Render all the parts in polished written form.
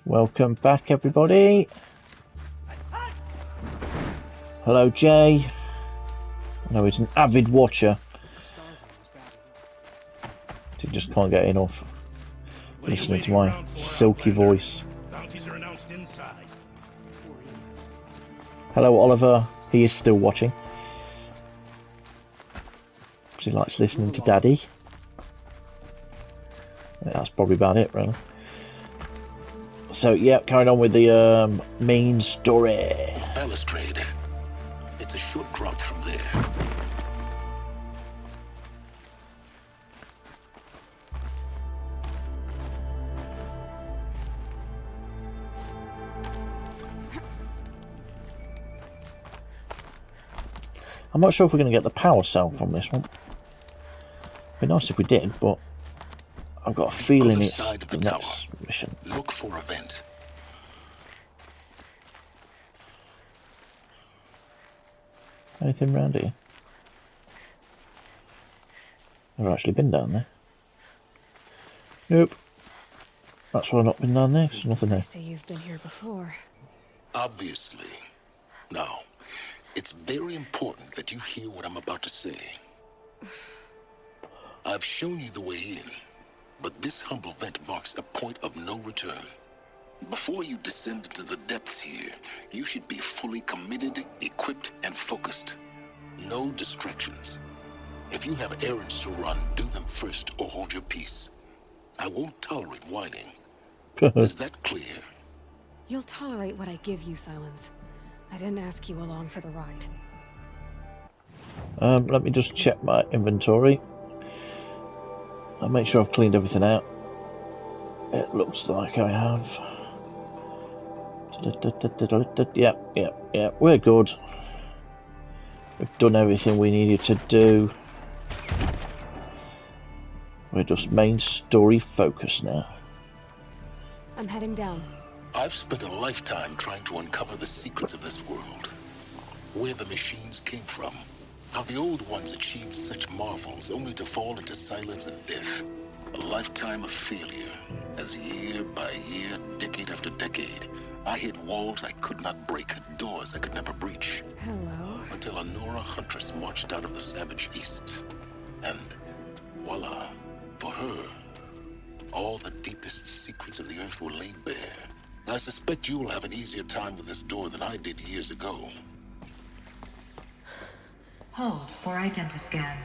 Welcome back, everybody. Hello, Jay. I know he's an avid watcher. He just can't get enough listening to my silky voice. Hello, Oliver. He is still watching. He likes listening to Daddy. That's probably about it, really. So, yeah, carrying on with the main story. Balustrade. It's a short drop from there. I'm not sure if we're going to get the power cell from this one. It'd be nice if we did, but I've got a feeling it's the next mission. Look for a vent. Anything around here? I've actually been down there. Nope. That's why I've not been down there. There's nothing there. I say you've been here before. Obviously. Now, it's very important that you hear what I'm about to say. I've shown you the way in, but this humble vent marks a point of no return. Before you descend into the depths here, you should be fully committed, equipped, and focused. No distractions. If you have errands to run, do them first or hold your peace. I won't tolerate whining. Is that clear? You'll tolerate what I give you, Silence. I didn't ask you along for the ride. Let me just check my inventory. I'll make sure I've cleaned everything out. It looks like I have. Yeah, we're good. We've done everything we needed to do. We're just main story focused now. I'm heading down. I've spent a lifetime trying to uncover the secrets of this world. Where the machines came from. How the old ones achieved such marvels only to fall into silence and death. A lifetime of failure. As year by year, decade after decade, I hit walls I could not break, doors I could never breach. Hello. Until a Nora huntress marched out of the savage east. And voila, for her, all the deepest secrets of the earth were laid bare. I suspect you will have an easier time with this door than I did years ago. Hold for identiscan.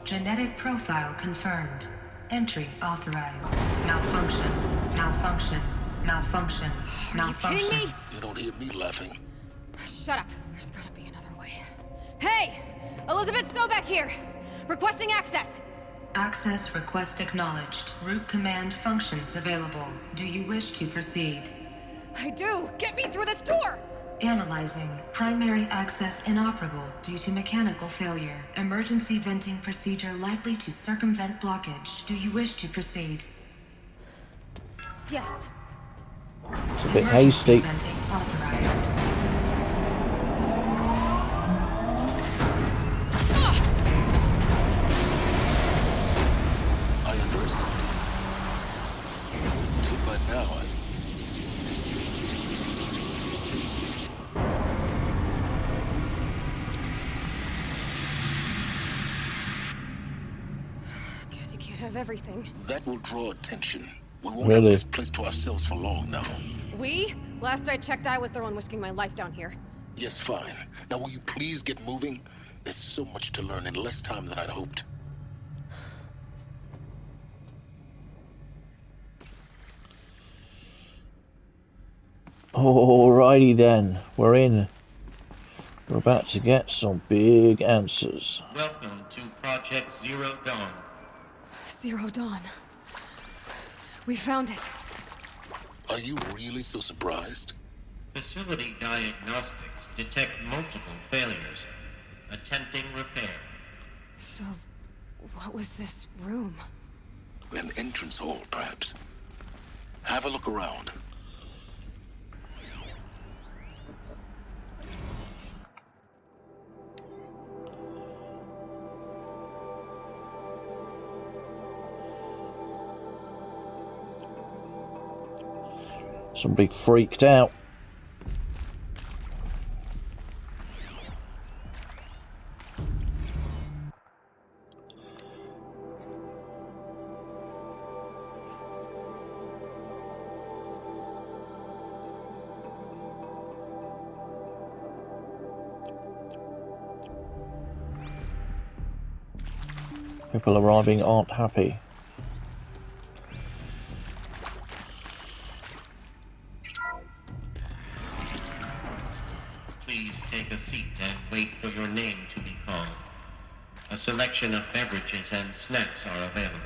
Genetic profile confirmed. Entry authorized. Malfunction. Malfunction. Malfunction. Malfunction. Are you kidding me? You don't hear me laughing. Shut up. There's gotta be another way. Hey! Elizabeth Sobek here! Requesting access! Access request acknowledged. Root command functions available. Do you wish to proceed? I do! Get me through this door! Analyzing. Primary access inoperable due to mechanical failure. Emergency venting procedure likely to circumvent blockage. Do you wish to proceed? Yes. It's a bit hasty. Venting authorized. I understand. So by now, Guess you can't have everything. that will draw attention. We won't Really? have this place to ourselves for long now. We? Last I checked, I was the one risking my life down here. Yes, fine. Now will you please get moving? There's so much to learn in less time than I'd hoped. Alrighty then, we're in. We're about to get some big answers. Welcome to Project Zero Dawn. Zero Dawn. We found it. Are you really so surprised? Facility diagnostics detect multiple failures. Attempting repair. So, what was this room? An entrance hall, perhaps. Have a look around. Somebody freaked out. People arriving aren't happy. Please take a seat and wait for your name to be called. A selection of beverages and snacks are available.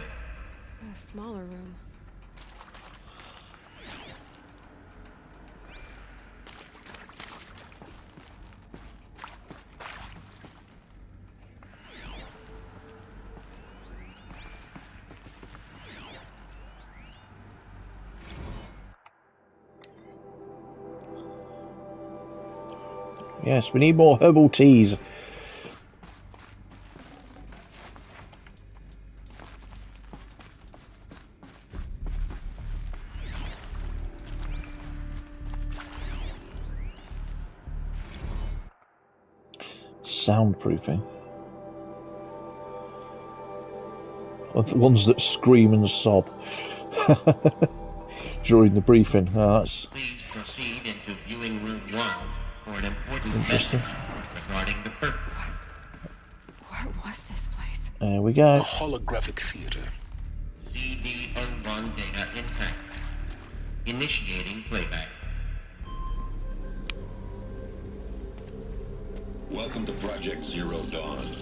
A smaller room. Yes, we need more herbal teas. Soundproofing. Or the ones that scream and sob during the briefing. That's Please proceed into viewing room 1 for an important interesting. message regarding the purpose. What was this place? There we A go. holographic theater. CD01 data intact. Initiating playback. Welcome to Project Zero Dawn.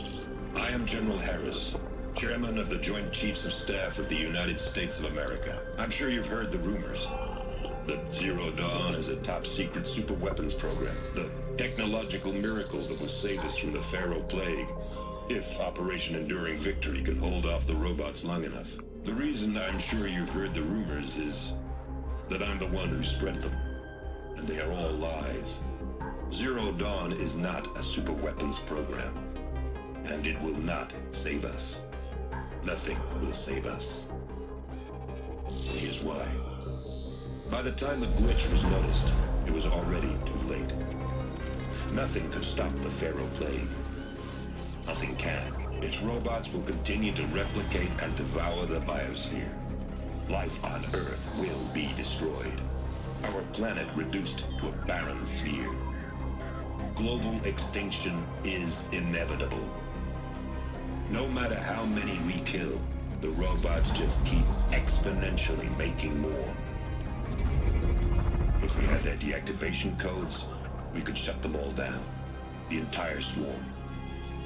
I am General Harris, Chairman of the Joint Chiefs of Staff of the United States of America. I'm sure you've heard the rumors that Zero Dawn is a top-secret super-weapons program, the technological miracle that will save us from the Pharaoh Plague, if Operation Enduring Victory can hold off the robots long enough. The reason I'm sure you've heard the rumors is that I'm the one who spread them, and they are all lies. Zero Dawn is not a super-weapons program, and it will not save us. Nothing will save us. Here's why. By the time the glitch was noticed, it was already too late. Nothing could stop the Pharaoh Plague. Nothing can. Its robots will continue to replicate and devour the biosphere. Life on Earth will be destroyed. Our planet reduced to a barren sphere. Global extinction is inevitable. No matter how many we kill, the robots just keep exponentially making more. If we had their deactivation codes, we could shut them all down, the entire swarm.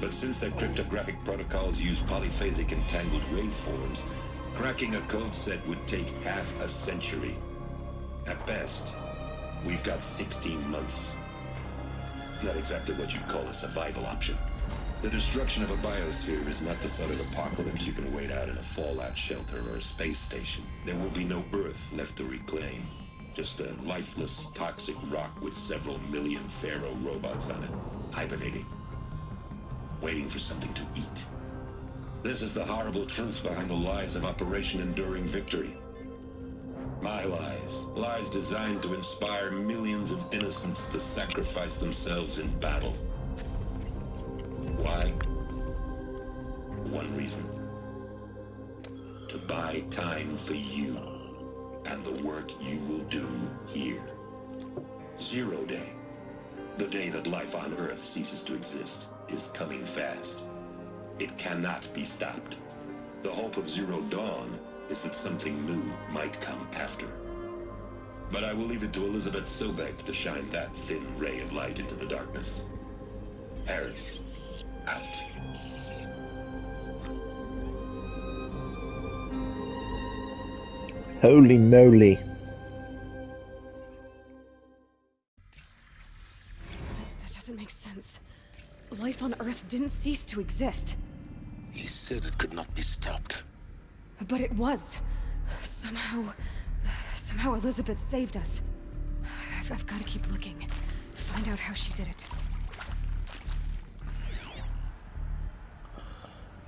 But since their cryptographic protocols use polyphasic entangled waveforms, cracking a code set would take half a century. At best, we've got 16 months. Not exactly what you'd call a survival option. The destruction of a biosphere is not the sort of apocalypse you can wait out in a fallout shelter or a space station. There will be no Earth left to reclaim. Just a lifeless, toxic rock with several million Pharaoh robots on it, hibernating, waiting for something to eat. This is the horrible truth behind the lies of Operation Enduring Victory. My lies. Lies designed to inspire millions of innocents to sacrifice themselves in battle. Why? One reason. To buy time for you and the work you will do here. Zero Day, the day that life on Earth ceases to exist, is coming fast. It cannot be stopped. The hope of Zero Dawn is that something new might come after. But I will leave it to Elizabeth Sobek to shine that thin ray of light into the darkness. Harris, out. Holy moly. That doesn't make sense. Life on Earth didn't cease to exist. He said it could not be stopped. But it was. Somehow Elizabeth saved us. I've got to keep looking. Find out how she did it.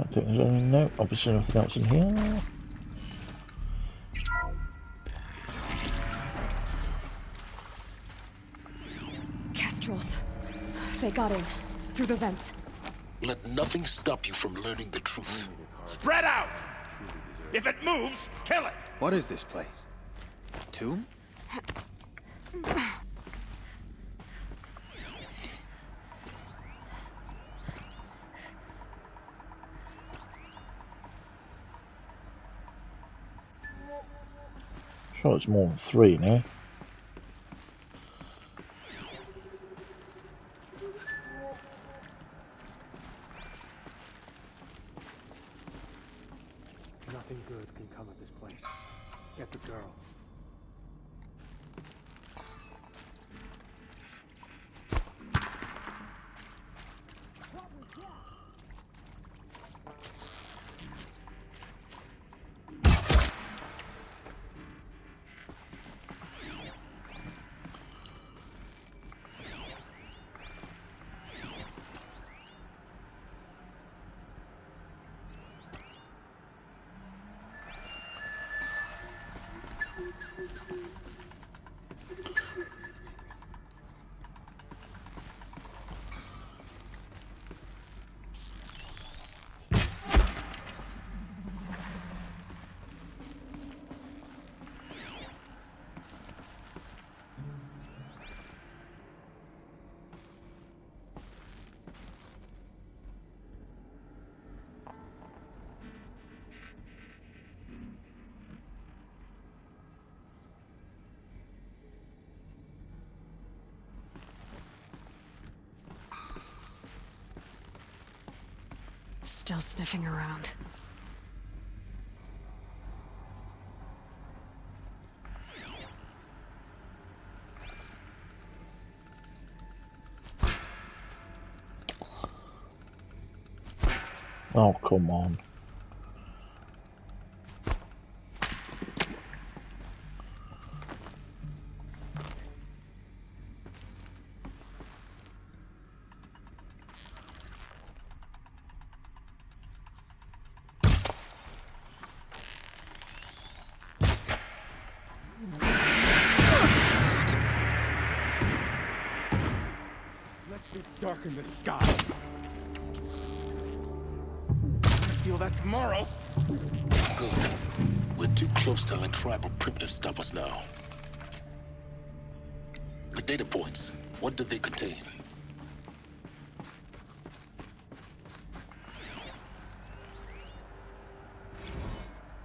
I think there's no, obviously nothing else in here. Okay, got in. Through the vents. Let nothing stop you from learning the truth. Spread out! If it moves, kill it! What is this place? Tomb? Sure, it's more than 3 now. Nothing good can come of this place. Get the girl. Still sniffing around. Oh, come on. Let's just darken the sky. I feel that tomorrow. Good. We're too close to let tribal primitives stop us now. The data points, what do they contain?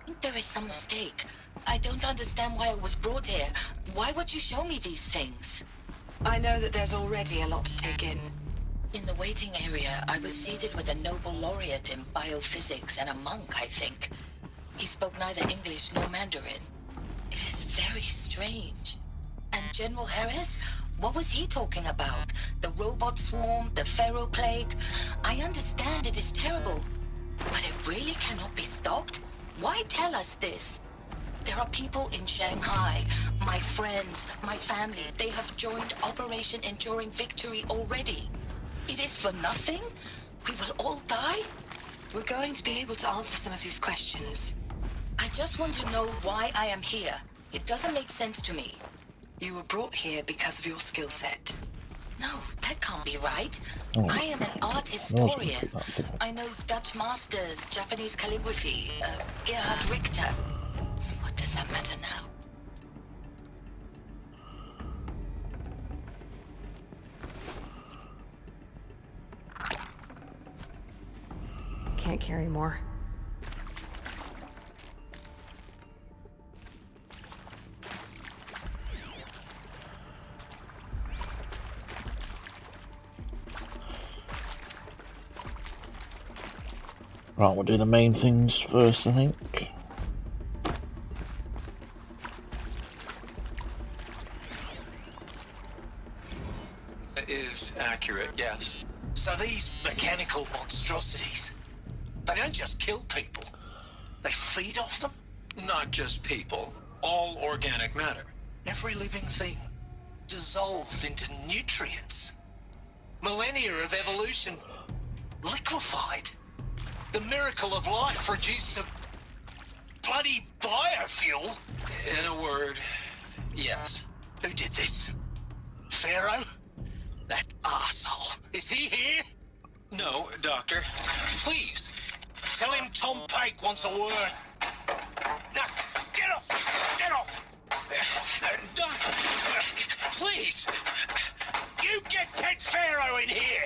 I think there is some mistake. I don't understand why I was brought here. Why would you show me these things? I know that there's already a lot to take in. In the waiting area, I was seated with a Nobel laureate in biophysics and a monk, I think. He spoke neither English nor Mandarin. It is very strange. And General Harris? What was he talking about? The robot swarm, the Pharaoh plague? I understand it is terrible, but it really cannot be stopped? Why tell us this? There are people in Shanghai, my friends, my family. They have joined Operation Enduring Victory already. It is for nothing? We will all die? We're going to be able to answer some of these questions. I just want to know why I am here. It doesn't make sense to me. You were brought here because of your skill set. No, that can't be right. Oh, I am an art historian. I know Dutch masters, Japanese calligraphy, Gerhard Richter. What does that matter now? Can't carry more. Right, we'll do the main things first, I think. It is accurate, yes. So these mechanical monstrosities, they don't just kill people. They feed off them? Not just people. All organic matter. Every living thing dissolved into nutrients. Millennia of evolution liquefied. The miracle of life reduced to bloody biofuel. In a word, yes. Who did this? Pharaoh? That arsehole. Is he here? No, Doctor. Please. Tell him Tom Pike wants a word. Now, get off! Get off! Doctor, please. You get Ted Pharaoh in here!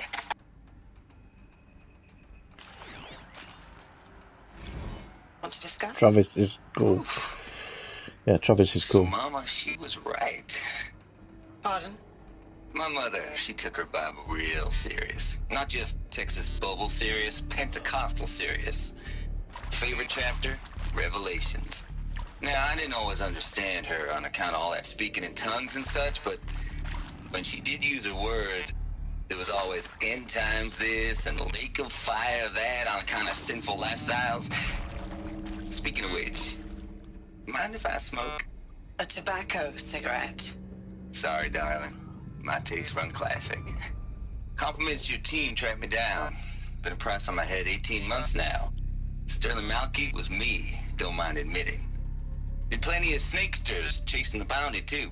Want to discuss? Travis is cool. Yeah, Travis is So, cool. Mama, she was right. Pardon? My mother, she took her Bible real serious. Not just Texas Bible serious, Pentecostal serious. Favorite chapter? Revelations. Now, I didn't always understand her on account of all that speaking in tongues and such, but when she did use her words, it was always end times this and lake of fire that on account of sinful lifestyles. Speaking of which, mind if I smoke? A tobacco cigarette. Sorry, darling. My tastes run classic. Compliments to your team tracked me down. Been a price on my head 18 months now. Sterling Malky was me, don't mind admitting. Been plenty of snakesters chasing the bounty, too.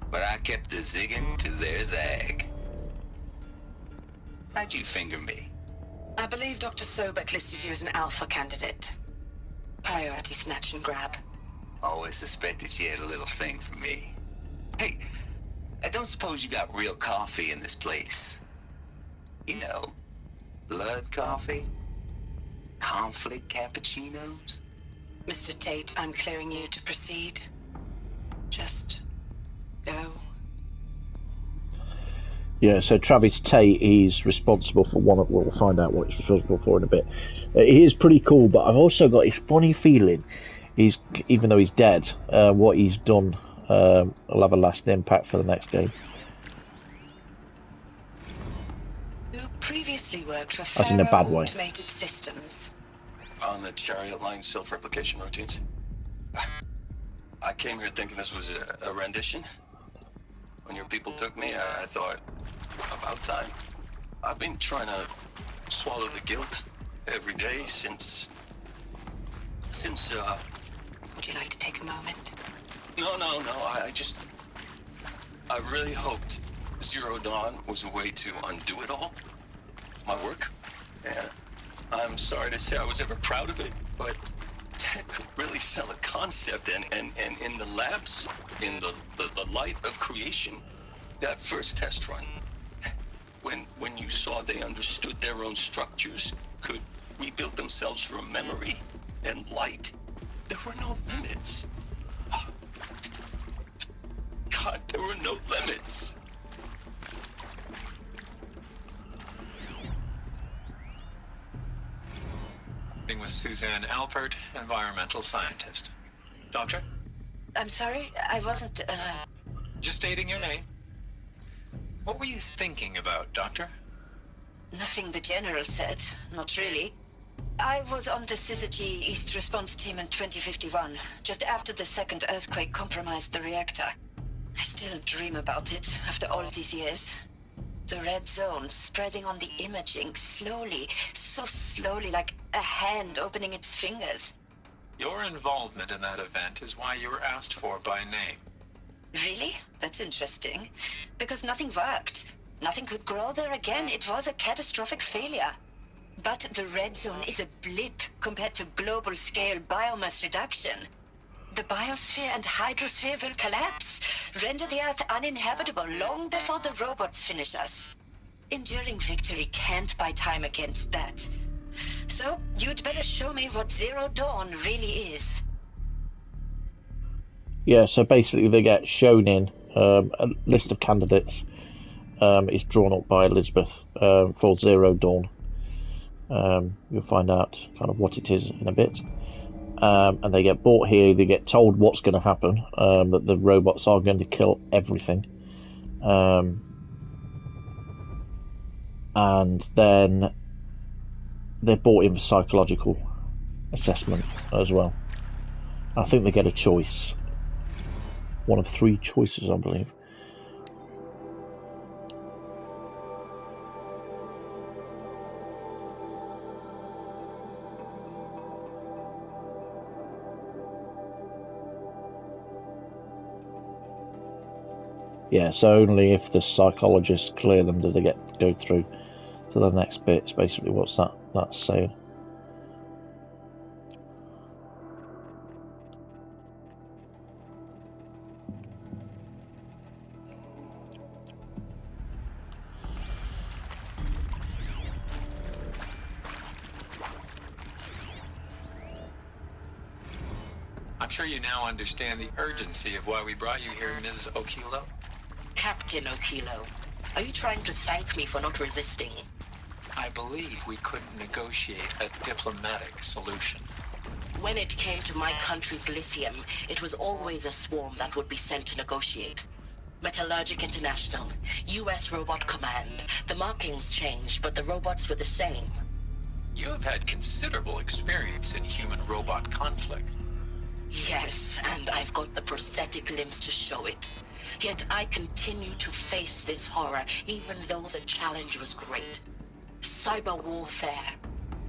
But I kept the zigging to their zag. How'd you finger me? I believe Dr. Sobek listed you as an alpha candidate. Priority snatch and grab. Always suspected she had a little thing for me. Hey, I don't suppose you got real coffee in this place. You know, blood coffee? Conflict cappuccinos? Mr. Tate, I'm clearing you to proceed. Just go. Yeah, so Travis Tate is responsible for one of, we'll find out what he's responsible for in a bit. He is pretty cool, but I've also got this funny feeling he's, even though he's dead, what he's done will have a lasting impact for the next game. You previously worked for As in a Pharaoh bad way. Automated Systems. On the Chariot Line self-replication routines. I came here thinking this was a rendition. When your people took me, I thought, about time. I've been trying to swallow the guilt every day since, Would you like to take a moment? No, I really hoped Zero Dawn was a way to undo it all. My work. And I'm sorry to say I was ever proud of it, but Ted could really sell a concept, and in the labs, in the light of creation, that first test run, when you saw they understood their own structures, could rebuild themselves from memory and light, there were no limits. God, there were no limits. With Suzanne Alpert, environmental scientist. Doctor? I'm sorry, I wasn't, Just stating your name. What were you thinking about, Doctor? Nothing the General said, not really. I was on the Syzygy East Response Team in 2051, just after the second earthquake compromised the reactor. I still dream about it, after all these years. The red zone spreading on the imaging, slowly, so slowly, like a hand opening its fingers. Your involvement in that event is why you were asked for by name. Really? That's interesting. Because nothing worked. Nothing could grow there again. It was a catastrophic failure. But the red zone is a blip compared to global-scale biomass reduction. The biosphere and hydrosphere will collapse, render the Earth uninhabitable long before the robots finish us. Enduring victory can't buy time against that. So, you'd better show me what Zero Dawn really is. Yeah, so basically they get shown in a list of candidates is drawn up by Elizabeth for Zero Dawn. You'll find out kind of what it is in a bit. And they get brought here, they get told what's going to happen, that the robots are going to kill everything. And then they're brought in for psychological assessment as well. I think they get a choice. One of 3 choices, I believe. Yeah, so only if the psychologists clear them do they go through to the next bit. It's basically what's that's saying. I'm sure you now understand the urgency of why we brought you here, Ms. Okilo. Captain Okilo, are you trying to thank me for not resisting? I believe we couldn't negotiate a diplomatic solution. When it came to my country's lithium, it was always a swarm that would be sent to negotiate. Metallurgic International, U.S. Robot Command. The markings changed, but the robots were the same. You have had considerable experience in human-robot conflict. Yes, and I've got the prosthetic limbs to show it. Yet I continue to face this horror, even though the challenge was great. Cyber warfare.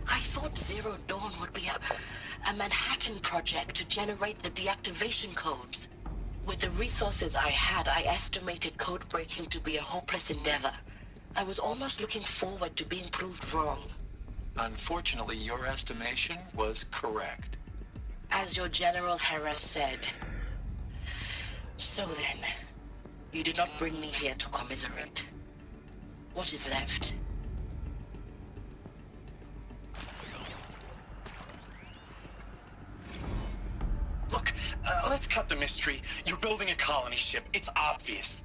I thought Zero Dawn would be a Manhattan project to generate the deactivation codes. With the resources I had, I estimated code breaking to be a hopeless endeavor. I was almost looking forward to being proved wrong. Unfortunately, your estimation was correct. As your General Harris said. So then, you did not bring me here to commiserate. What is left? Look, let's cut the mystery. You're building a colony ship. It's obvious.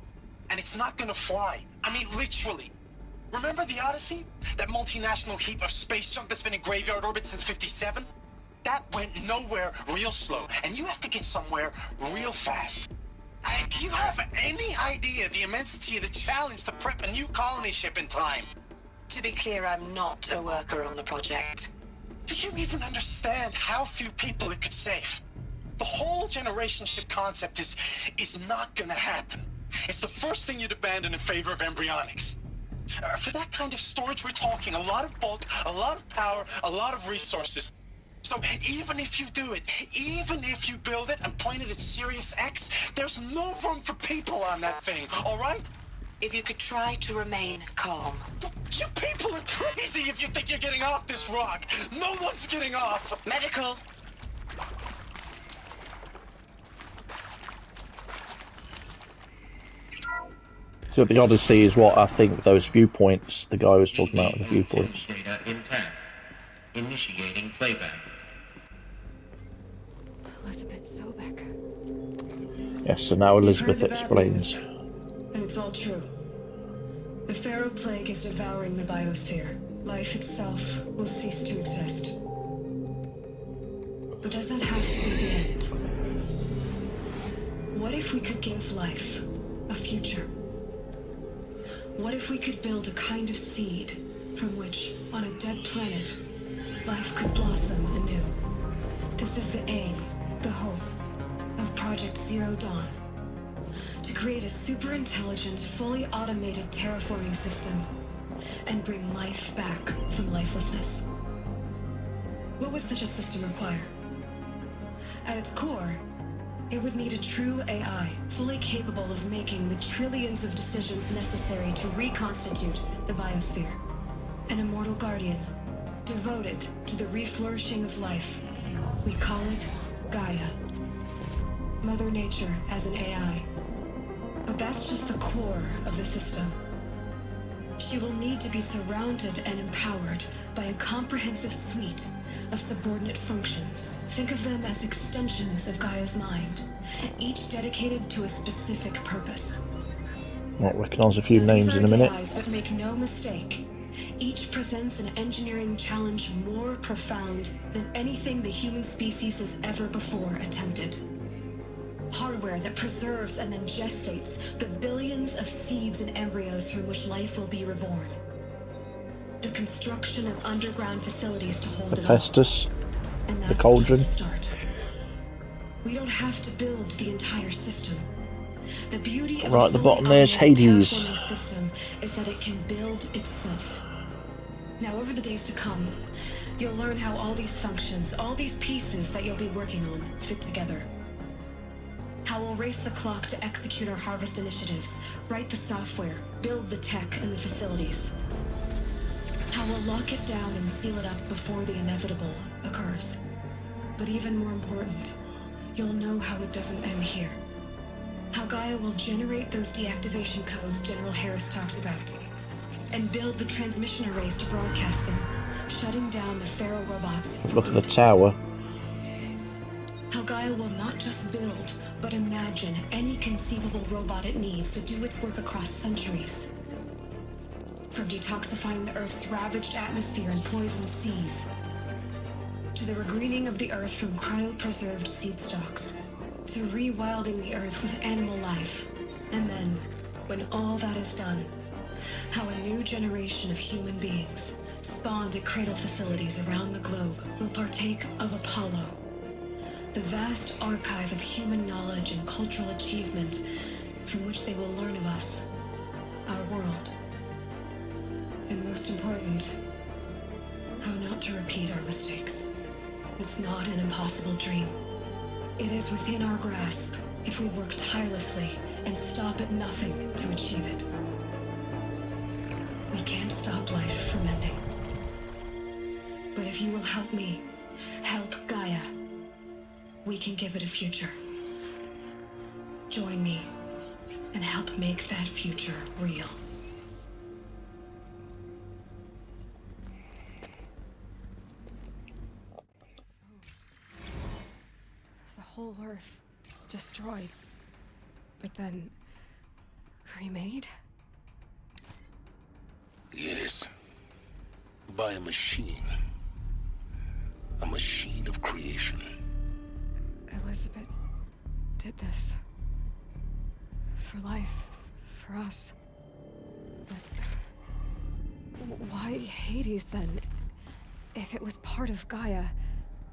And it's not gonna fly. I mean, literally. Remember the Odyssey? That multinational heap of space junk that's been in graveyard orbit since '57? That went nowhere real slow, and you have to get somewhere real fast. Do you have any idea the immensity of the challenge to prep a new colony ship in time? To be clear, I'm not a worker on the project. Do you even understand how few people it could save? The whole generation ship concept is not gonna happen. It's the first thing you'd abandon in favor of embryonics. For that kind of storage, we're talking a lot of bulk, a lot of power, a lot of resources. So even if you do it, even if you build it and point it at Sirius X, there's no room for people on that thing, all right? If you could try to remain calm. You people are crazy if you think you're getting off this rock. No one's getting off. Medical. So the Odyssey is what I think those viewpoints the guy was talking about, the viewpoints. Data intact. Initiating playback. Elizabeth Sobek. Yes, so now Elizabeth You've heard the bad explains. news, and it's all true. The Pharaoh Plague is devouring the biosphere. Life itself will cease to exist. But does that have to be the end? What if we could give life a future? What if we could build a kind of seed from which, on a dead planet, life could blossom anew? This is the aim, the hope, of Project Zero Dawn. To create a super-intelligent, fully automated terraforming system and bring life back from lifelessness. What would such a system require? At its core, it would need a true AI, fully capable of making the trillions of decisions necessary to reconstitute the biosphere. An immortal guardian, devoted to the reflourishing of life. We call it Gaia. Mother Nature as an AI. But that's just the core of the system. She will need to be surrounded and empowered by a comprehensive suite of subordinate functions. Think of them as extensions of Gaia's mind, each dedicated to a specific purpose. I'll recognise a few names in a minute. AIs, but make no mistake, each presents an engineering challenge more profound than anything the human species has ever before attempted. Hardware that preserves and then gestates the billions of seeds and embryos from which life will be reborn. The construction of underground facilities to hold it all. Hephaestus, And the that's cauldron. just the start. We don't have to build the entire system. The beauty of Right a at the fully bottom there's automated Hades. terraforming system is that it can build itself. Now, over the days to come, you'll learn how all these functions, all these pieces that you'll be working on, fit together. How we'll race the clock to execute our harvest initiatives, write the software, build the tech and the facilities. How we'll lock it down and seal it up before the inevitable occurs. But even more important, you'll know how it doesn't end here. How Gaia will generate those deactivation codes General Harris talked about, and build the transmission arrays to broadcast them, shutting down the Pharaoh robots. Look at the tower. How Gaia will not just build, but imagine any conceivable robot it needs to do its work across centuries. From detoxifying the Earth's ravaged atmosphere and poisoned seas, to the regreening of the Earth from cryopreserved seed stalks, to rewilding the Earth with animal life. And then, when all that is done, how a new generation of human beings, spawned at cradle facilities around the globe, will partake of Apollo, the vast archive of human knowledge and cultural achievement from which they will learn of us, our world. And most important, how not to repeat our mistakes. It's not an impossible dream. It is within our grasp if we work tirelessly and stop at nothing to achieve it. We can't stop life from ending. But if you will help me, help Gaia, we can give it a future. Join me and help make that future real. The whole Earth destroyed, but then remade? Yes. By a machine. A machine of creation. Elizabeth did this. For life. For us. But why Hades then? If it was part of Gaia,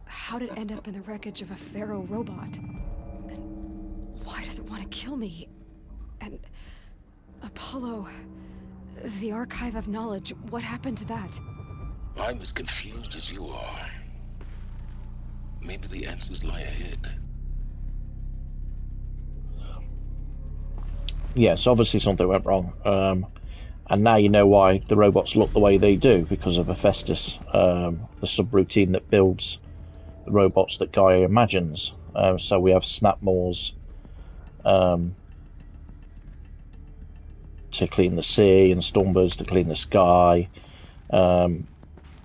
how'd it end up in the wreckage of a Pharaoh robot? And why does it want to kill me? And Apollo, the archive of knowledge, what happened to that? I'm as confused as you are. Maybe the answers lie ahead. Yes, obviously something went wrong. And now you know why the robots look the way they do, because of Hephaestus, the subroutine that builds the robots that Gaia imagines. So we have Snapmores to clean the sea, and Stormbirds to clean the sky.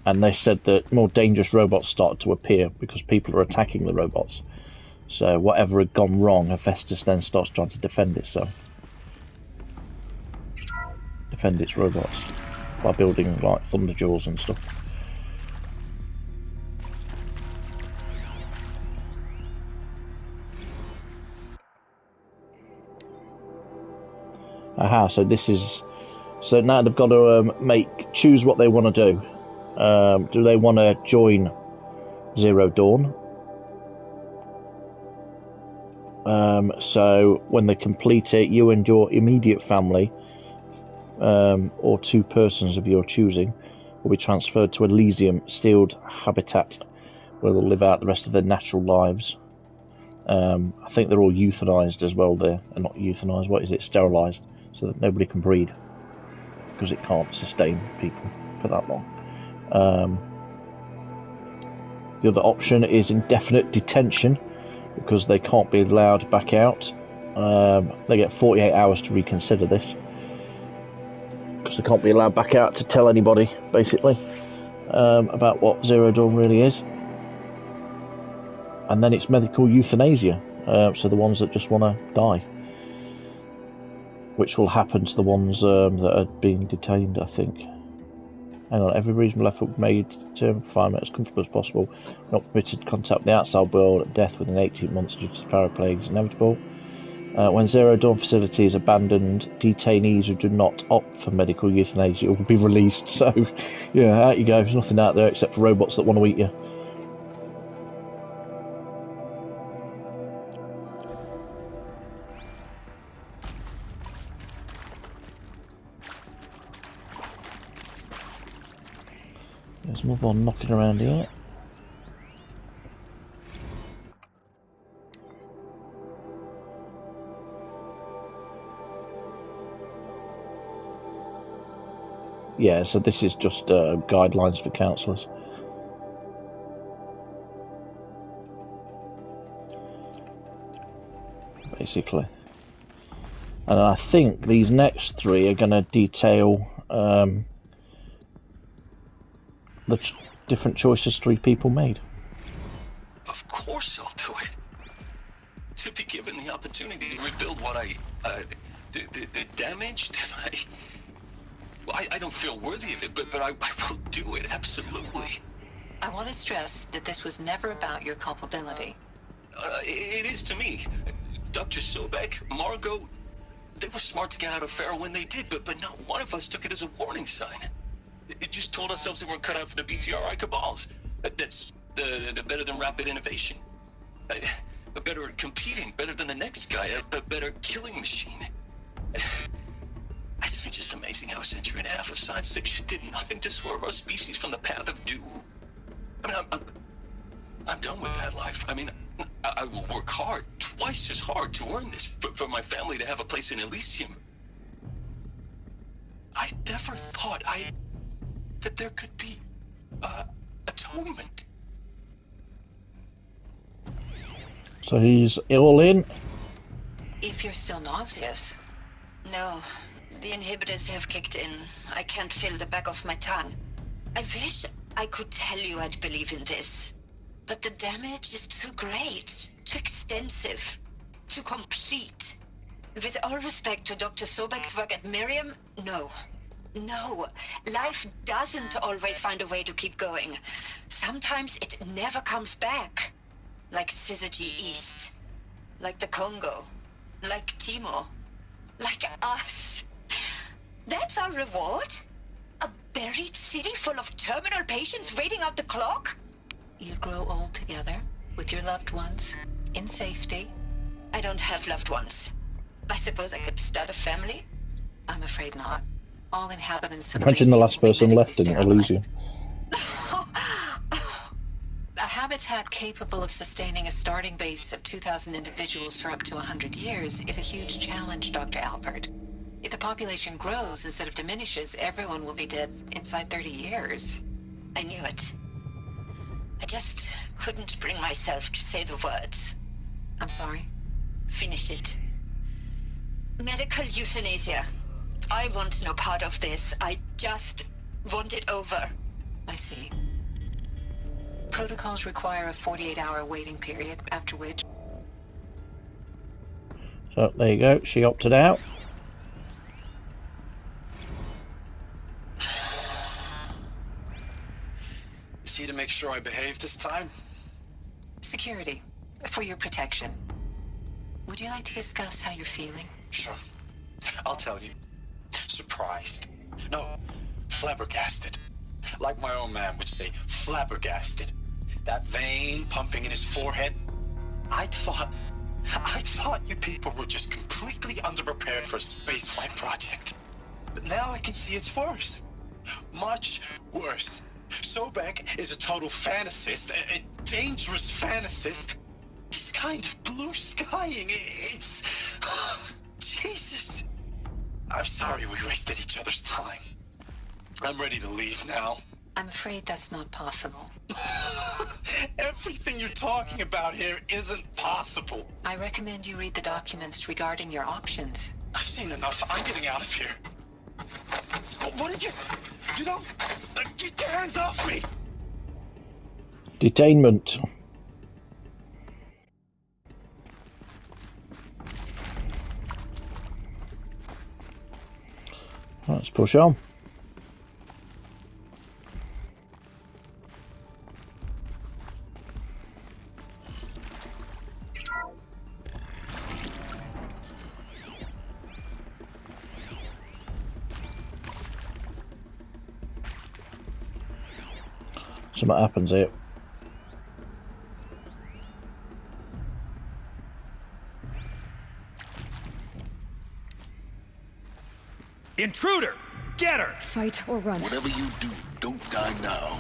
And they said that more dangerous robots started to appear because people are attacking the robots. So whatever had gone wrong, Hephaestus then starts trying to defend itself. Defend its robots by building like Thunderjaws and stuff. Aha, so this is... So now they've got to choose what they want to do. Do they want to join Zero Dawn? So when they complete it, you and your immediate family, or two persons of your choosing, will be transferred to Elysium sealed habitat, where they'll live out the rest of their natural lives. I think they're all euthanized as well. They're not euthanized. What is it? Sterilized, so that nobody can breed, because it can't sustain people for that long. The other option is indefinite detention, because they can't be allowed back out. They get 48 hours to reconsider this, because they can't be allowed back out to tell anybody, basically, about what Zero Dawn really is. And then it's medical euthanasia, so the ones that just want to die, which will happen to the ones that are being detained, I think. Hang on, every reasonable effort made to environment as comfortable as possible, not permitted to contact the outside world, death within 18 months due to Pharaoh plague is inevitable. When Zero Dawn facility is abandoned, detainees who do not opt for medical euthanasia will be released. So, yeah, out you go. There's nothing out there except for robots that want to eat you. There's another one knocking around here. Yeah, so this is just guidelines for counsellors. Basically. And I think these next three are going to detail the different choices three people made. Of course I'll do it. To be given the opportunity to rebuild what the damage that I don't feel worthy of it, but I will do it, absolutely. I want to stress that this was never about your culpability. It is to me. Dr. Sobek, Margot, they were smart to get out of Pharaoh when they did, but not one of us took it as a warning sign. It just told ourselves that we're cut out for the BTRI cabals. That's the better than rapid innovation. Better at competing, better than the next guy, a better killing machine. It's just amazing how a century and a half of science fiction did nothing to swerve our species from the path of doom. I mean, I'm done with that life. I mean, I will work hard, twice as hard, to earn this, for my family to have a place in Elysium. I never thought that there could be atonement. So he's all in? If you're still nauseous. No, the inhibitors have kicked in. I can't feel the back of my tongue. I wish I could tell you I'd believe in this. But the damage is too great, too extensive, too complete. With all respect to Dr. Sobek's work at Miriam, no. No, life doesn't always find a way to keep going. Sometimes it never comes back. Like Syzygy East. Like the Congo. Like Timo. Like us. That's our reward? A buried city full of terminal patients waiting out the clock? You grow old together, with your loved ones, in safety. I don't have loved ones. I suppose I could start a family? I'm afraid not. All inhabitants of Imagine the last person left in Elysium. A habitat capable of sustaining a starting base of 2,000 individuals for up to 100 years is a huge challenge, Dr. Albert. If the population grows instead of diminishes, everyone will be dead inside 30 years. I knew it. I just couldn't bring myself to say the words. I'm sorry? Finish it. Medical euthanasia. I want no part of this. I just want it over. I see. Protocols require a 48-hour waiting period, after which... So, there you go. She opted out. Is he to make sure I behave this time? Security. For your protection. Would you like to discuss how you're feeling? Sure. I'll tell you. Surprised. No, flabbergasted. Like my own man would say, flabbergasted. That vein pumping in his forehead. I thought you people were just completely underprepared for a spaceflight project. But now I can see it's worse. Much worse. Sobek is a total fantasist, a dangerous fantasist. He's kind of blue skying. It's... Jesus. I'm sorry we wasted each other's time. I'm ready to leave now. I'm afraid that's not possible. Everything you're talking about here isn't possible. I recommend you read the documents regarding your options. I've seen enough. I'm getting out of here. What did you... You don't... Get your hands off me! Detainment. Let's push on. Something happens here. Intruder! Get her! Fight or run. Whatever you do, don't die now.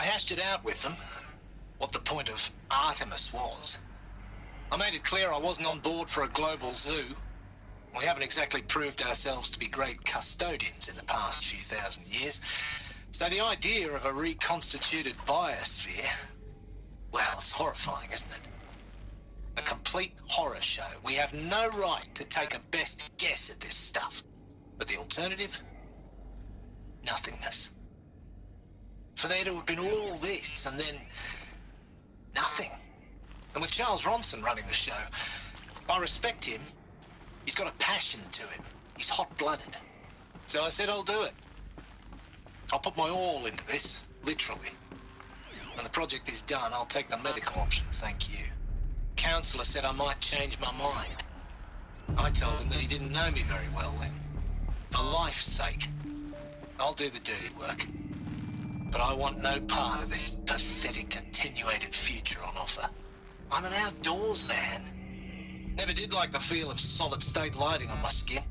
I hashed it out with them, what the point of Artemis was. I made it clear I wasn't on board for a global zoo. We haven't exactly proved ourselves to be great custodians in the past few thousand years. So the idea of a reconstituted biosphere, well, it's horrifying, isn't it? A complete horror show. We have no right to take a best guess at this stuff. But the alternative? Nothingness. For there to have been all this, and then nothing. And with Charles Ronson running the show, I respect him. He's got a passion to him. He's hot-blooded. So I said I'll do it. I'll put my all into this, literally. When the project is done, I'll take the medical option, thank you. Counselor said I might change my mind. I told him that he didn't know me very well then. For life's sake, I'll do the dirty work. But I want no part of this pathetic attenuated future on offer. I'm an outdoors man. Never did like the feel of solid-state lighting on my skin.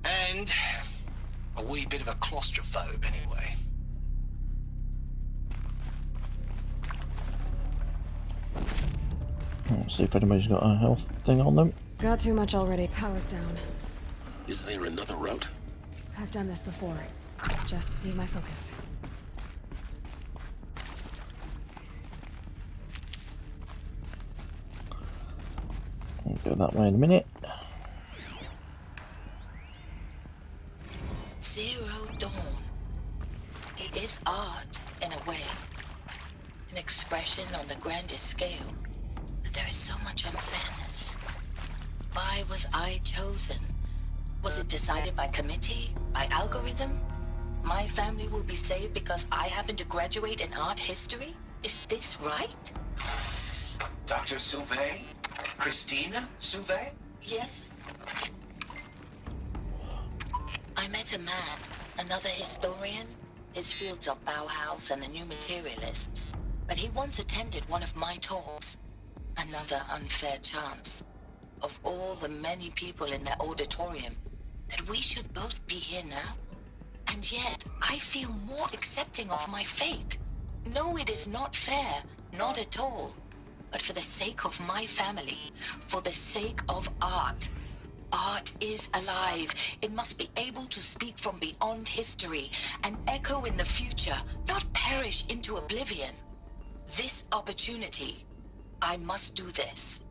And a wee bit of a claustrophobe anyway. Let's see if anybody's got a health thing on them. Got too much already. Power's down. Is there another route? I've done this before. Just need my focus. We'll go that way in a minute. Zero Dawn. It is art, in a way. An expression on the grandest scale. But there is so much unfairness. Why was I chosen? Was it decided by committee? By algorithm? My family will be saved because I happen to graduate in art history? Is this right? Dr. Sauvé? Christina Sauvé? Yes. I met a man, another historian. His fields are Bauhaus and the New Materialists. But he once attended one of my talks. Another unfair chance. Of all the many people in that auditorium, that we should both be here now. And yet, I feel more accepting of my fate. No, it is not fair. Not at all. But for the sake of my family, for the sake of art. Art is alive. It must be able to speak from beyond history and echo in the future, not perish into oblivion. This opportunity, I must do this.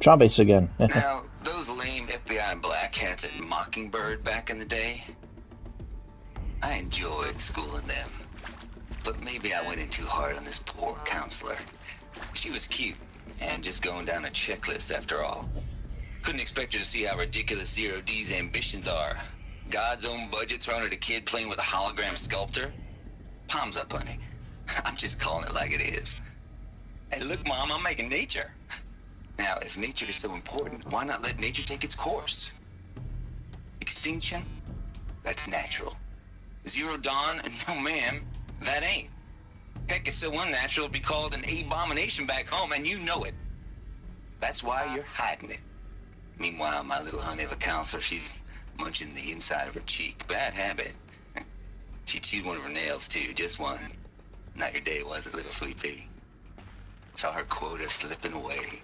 Travis again. Now, those lame FBI black hats at Mockingbird back in the day, I enjoyed schooling them. But maybe I went in too hard on this poor counselor. She was cute, and just going down a checklist after all. Couldn't expect her to see how ridiculous Zero D's ambitions are. God's own budget thrown at a kid playing with a hologram sculptor? Palms up, honey. I'm just calling it like it is. Hey, look, Mom, I'm making nature. Now, if nature is so important, why not let nature take its course? Extinction? That's natural. Zero Dawn? No, ma'am, that ain't. Heck, it's so unnatural it'd be called an abomination back home, and you know it. That's why you're hiding it. Meanwhile, my little honey of a counselor, she's munching the inside of her cheek. Bad habit. She chewed one of her nails, too, just one. Not your day, was it, little sweet pea? Saw her quota slipping away.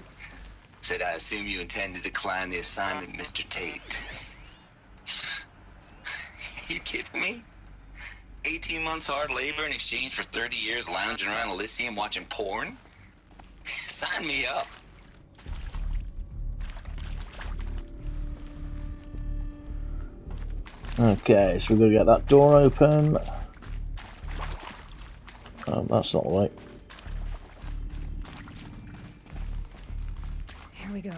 Said, I assume you intend to decline the assignment, Mr. Tate. You kidding me? 18 months hard labor in exchange for 30 years lounging around Elysium watching porn? Sign me up. Okay, so we're going to get that door open. That's not right. Here we go.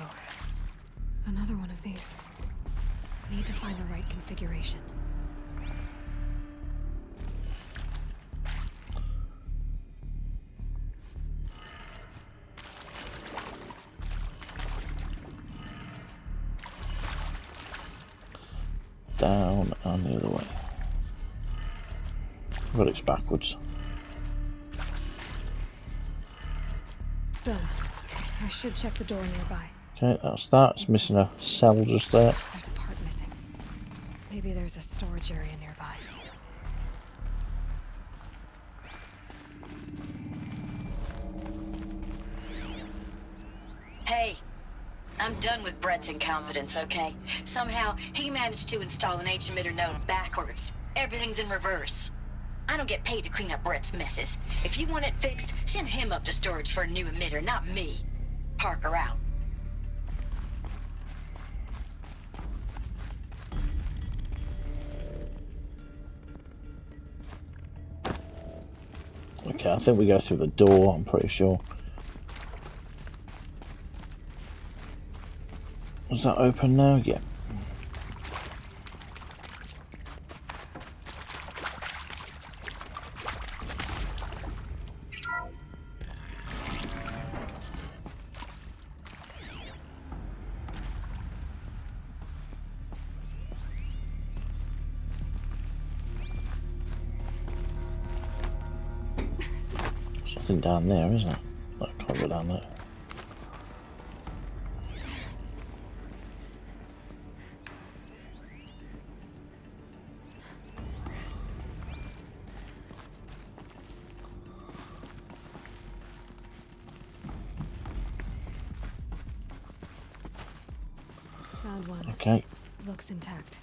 Another one of these. Need to find the right configuration. Down and the other way. But it's backwards. Done. I should check the door nearby. Okay, that's that. It's missing a cell just there. There's a part missing. Maybe there's a storage area nearby. Hey, I'm done with Brett's incompetence, okay? Somehow, he managed to install an H-emitter node backwards. Everything's in reverse. I don't get paid to clean up Brett's messes. If you want it fixed, send him up to storage for a new emitter, not me. Parker out. Okay, I think we go through the door, I'm pretty sure. Is that open now? Yeah. Something down there, isn't it? I can't go down there. Found one. Okay. Looks intact.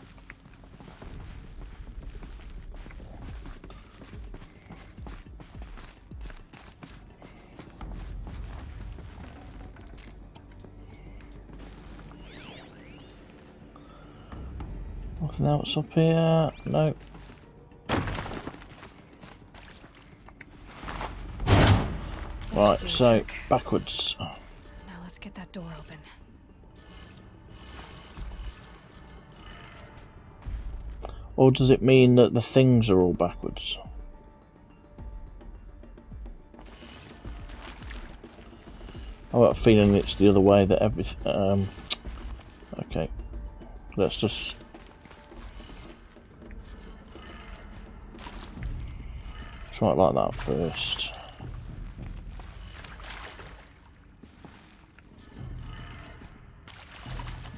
Nothing else up here? No. Right, so backwards. Now let's get that door open. Or does it mean that the things are all backwards? I've got a feeling it's the other way, that everything. Okay, let's just. Try it like that first.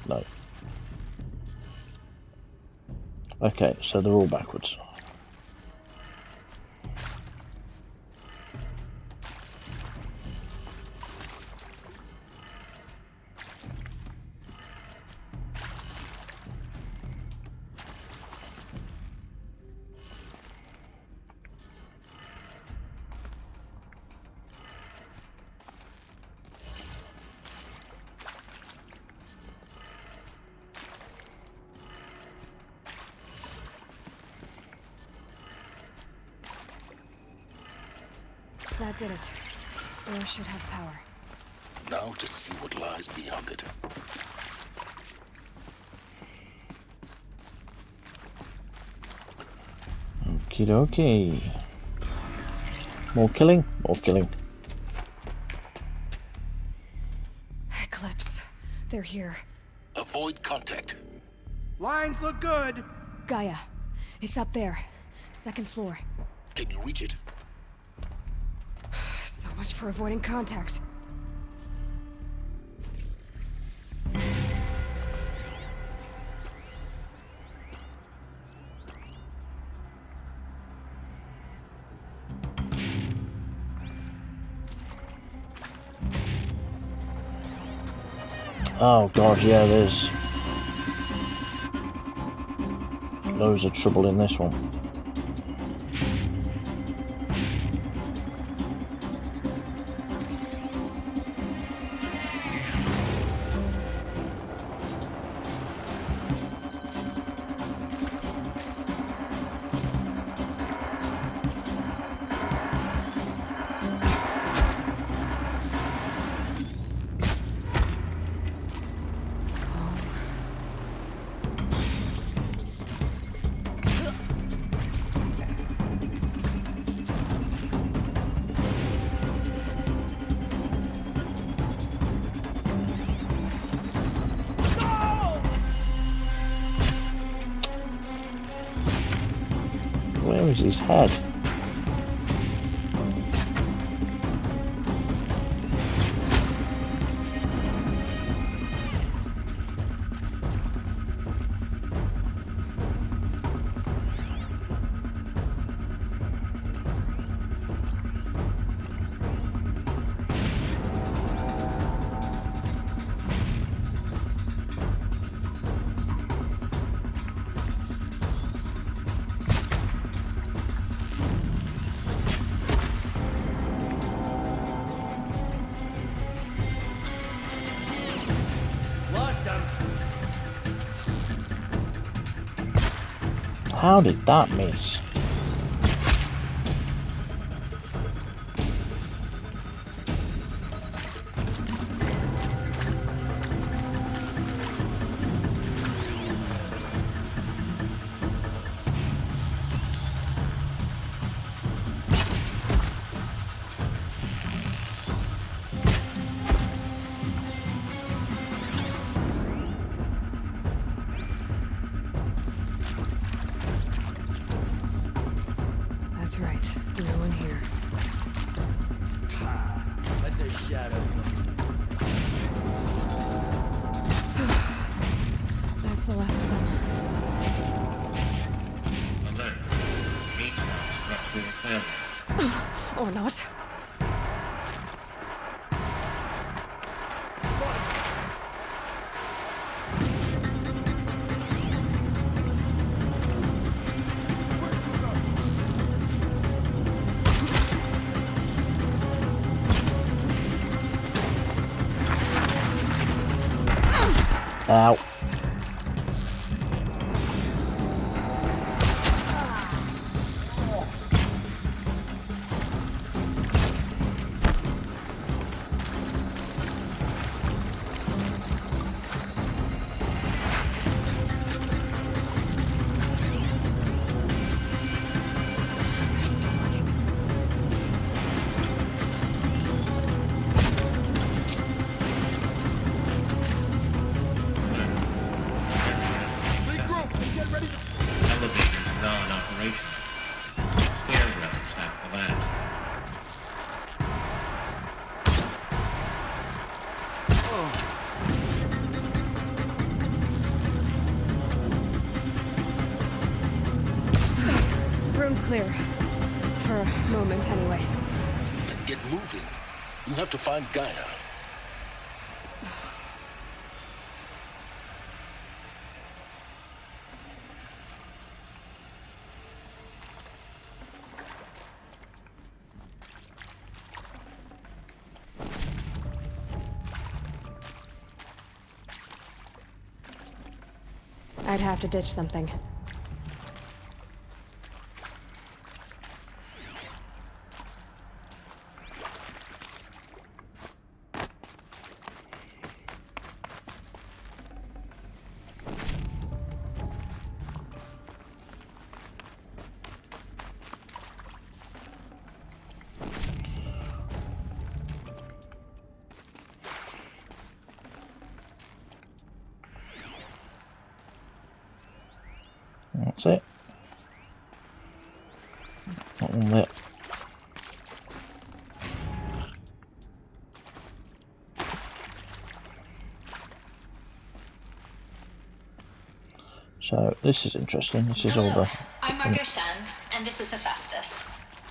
No. Okay, so they're all backwards. That did it. Door should have power. Now to see what lies beyond it. Okie dokie. More killing? More killing. Eclipse. They're here. Avoid contact. Lines look good. Gaia. It's up there. Second floor. Can you reach it? So much for avoiding contact. Oh god, yeah, there's loads of trouble in this one. Where is his head? How did that miss? That's right. No one here. Let the shadow That's the last of them. Alert. H-box structural failure. Or not. Ow. Elevators non-operational. Stairwells have collapsed. Room's clear. For a moment, anyway. Get moving. You have to find Gaia. I'd have to ditch something. That's it. Not one there. So this is interesting. This is all the I'm Margot Shen, and this is Hephaestus.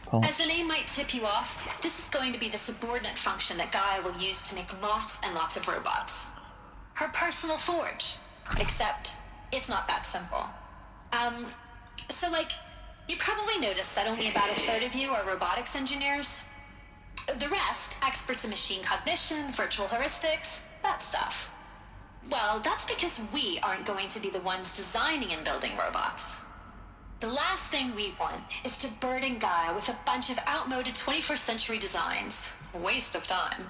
parts. As the name might tip you off, this is going to be the subordinate function that Gaia will use to make lots and lots of robots. Her personal forge. Except, it's not that simple. So you probably noticed that only about a third of you are robotics engineers. The rest, experts in machine cognition, virtual heuristics, that stuff. Well, that's because we aren't going to be the ones designing and building robots. The last thing we want is to burden Gaia with a bunch of outmoded 21st century designs. A waste of time.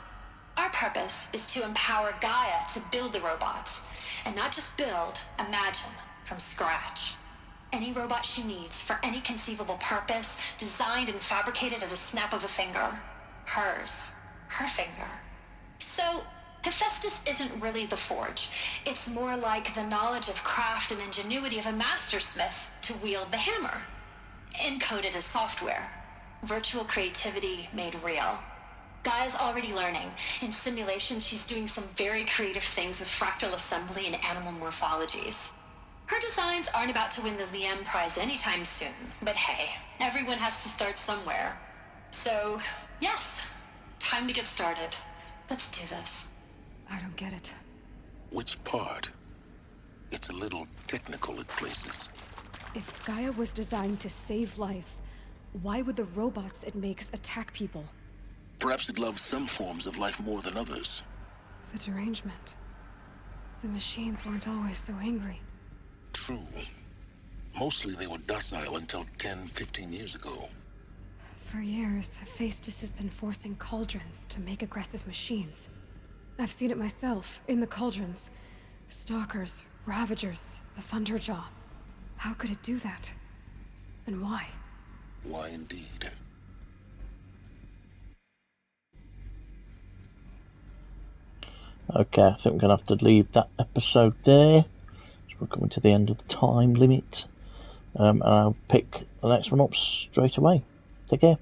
Our purpose is to empower Gaia to build the robots, and not just build, imagine, from scratch. Any robot she needs for any conceivable purpose, designed and fabricated at a snap of a finger. Hers. Her finger. So, Hephaestus isn't really the forge. It's more like the knowledge of craft and ingenuity of a mastersmith to wield the hammer. Encoded as software. Virtual creativity made real. Gaia's already learning. In simulation, she's doing some very creative things with fractal assembly and animal morphologies. Her designs aren't about to win the Liam Prize anytime soon, but hey, everyone has to start somewhere. So, yes, time to get started. Let's do this. I don't get it. Which part? It's a little technical at places. If Gaia was designed to save life, why would the robots it makes attack people? Perhaps it loves some forms of life more than others. The derangement. The machines weren't always so angry. True. Mostly they were docile until 10, 15 years ago. For years, Hephaestus has been forcing cauldrons to make aggressive machines. I've seen it myself, in the cauldrons. Stalkers, Ravagers, the Thunderjaw. How could it do that? And why? Why indeed? Okay, I think we're going to have to leave that episode there. So we're coming to the end of the time limit. And I'll pick the next one up straight away. Take care.